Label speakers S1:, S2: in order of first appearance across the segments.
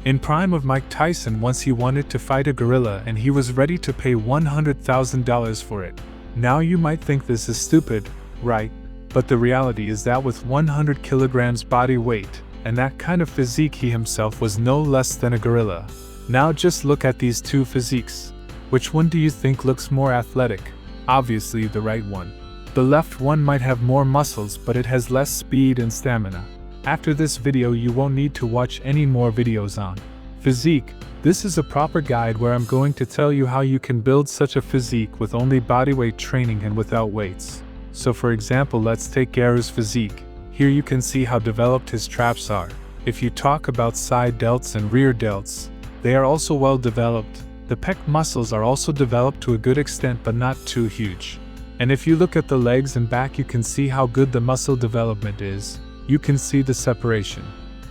S1: In prime of Mike Tyson, once he wanted to fight a gorilla and he was ready to pay $100,000 for it. Now you might think this is stupid, right? But the reality is that with 100 kilograms body weight and that kind of physique, he himself was no less than a gorilla. Now just look at these two physiques. Which one do you think looks more athletic? Obviously the right one. The left one might have more muscles, but it has less speed and stamina. After this video you won't need to watch any more videos on physique. This is a proper guide where I'm going to tell you how you can build such a physique with only bodyweight training and without weights. So for example, let's take Garu's physique. Here you can see how developed his traps are. If you talk about side delts and rear delts, they are also well developed. The pec muscles are also developed to a good extent but not too huge. And if you look at the legs and back, you can see how good the muscle development is. You can see the separation.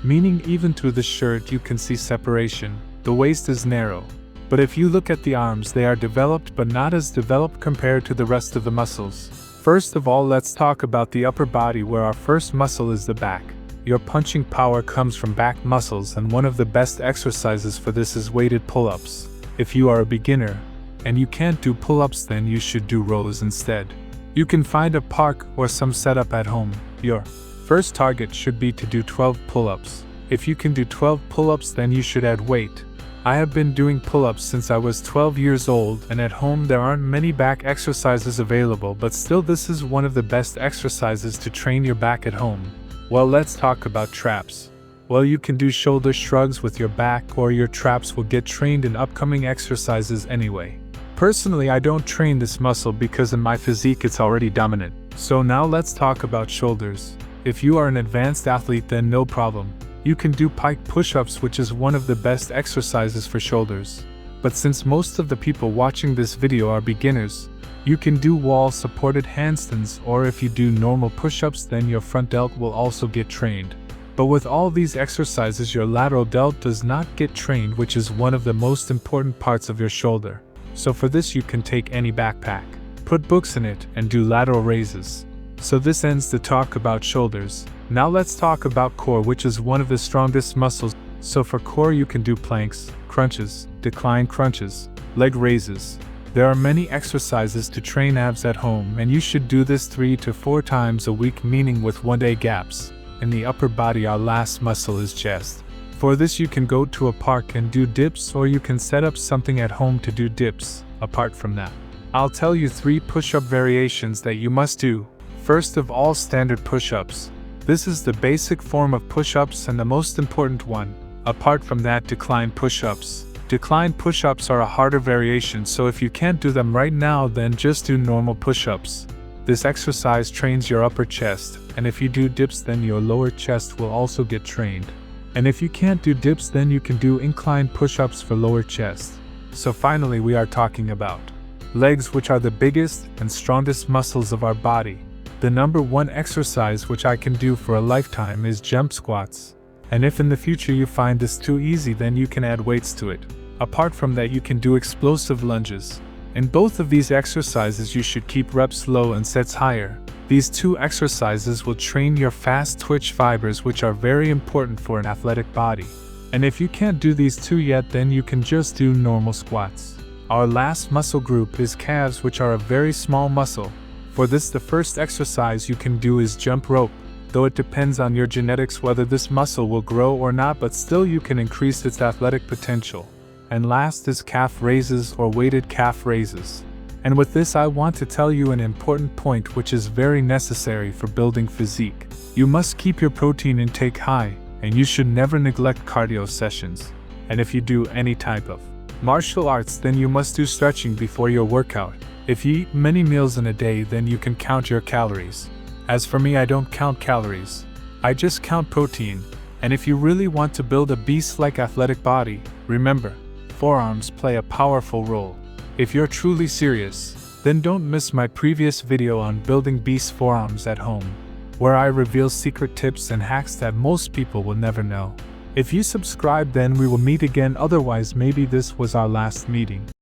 S1: Meaning even through the shirt you can see separation. The waist is narrow. But if you look at the arms, they are developed but not as developed compared to the rest of the muscles. First of all, let's talk about the upper body, where our first muscle is the back. Your punching power comes from back muscles, and one of the best exercises for this is weighted pull-ups. If you are a beginner and you can't do pull-ups, then you should do rows instead. You can find a park or some setup at home. Your first target should be to do 12 pull-ups. If you can do 12 pull-ups, then you should add weight. I have been doing pull-ups since I was 12 years old, and at home there aren't many back exercises available, but still this is one of the best exercises to train your back at home. Well, let's talk about traps. Well, you can do shoulder shrugs with your back, or your traps will get trained in upcoming exercises anyway. Personally, I don't train this muscle because in my physique it's already dominant. So now let's talk about shoulders. If you are an advanced athlete, then no problem. You can do pike push-ups, which is one of the best exercises for shoulders. But since most of the people watching this video are beginners, you can do wall-supported handstands, or if you do normal push-ups, then your front delt will also get trained. But with all these exercises, your lateral delt does not get trained, which is one of the most important parts of your shoulder. So for this you can take any backpack, put books in it, and do lateral raises. So this ends the talk about shoulders. Now let's talk about core, which is one of the strongest muscles. So for core you can do planks, crunches, decline crunches, leg raises. There are many exercises to train abs at home, and you should do this 3 to 4 times a week, meaning with 1-day gaps. In the upper body, our last muscle is chest. For this you can go to a park and do dips, or you can set up something at home to do dips. Apart from that, I'll tell you 3 push-up variations that you must do. First of all, standard push-ups. This is the basic form of push-ups and the most important one. Apart from that, decline push-ups. Decline push-ups are a harder variation, so if you can't do them right now, then just do normal push-ups. This exercise trains your upper chest, and if you do dips, then your lower chest will also get trained. And if you can't do dips, then you can do incline push-ups for lower chest. So finally, we are talking about legs, which are the biggest and strongest muscles of our body. The number 1 exercise which I can do for a lifetime is jump squats. And if in the future you find this too easy, then you can add weights to it. Apart from that, you can do explosive lunges. In both of these exercises you should keep reps low and sets higher. These 2 exercises will train your fast twitch fibers, which are very important for an athletic body. And if you can't do these 2 yet, then you can just do normal squats. Our last muscle group is calves, which are a very small muscle. For this, the first exercise you can do is jump rope, though it depends on your genetics whether this muscle will grow or not, but still you can increase its athletic potential. And last is calf raises or weighted calf raises. And with this I want to tell you an important point which is very necessary for building physique. You must keep your protein intake high, and you should never neglect cardio sessions. And if you do any type of martial arts, then you must do stretching before your workout. If you eat many meals in a day, then you can count your calories. As for me, I don't count calories. I just count protein. And if you really want to build a beast-like athletic body, remember, forearms play a powerful role. If you're truly serious, then don't miss my previous video on building beast forearms at home, where I reveal secret tips and hacks that most people will never know. If you subscribe, then we will meet again, otherwise maybe this was our last meeting.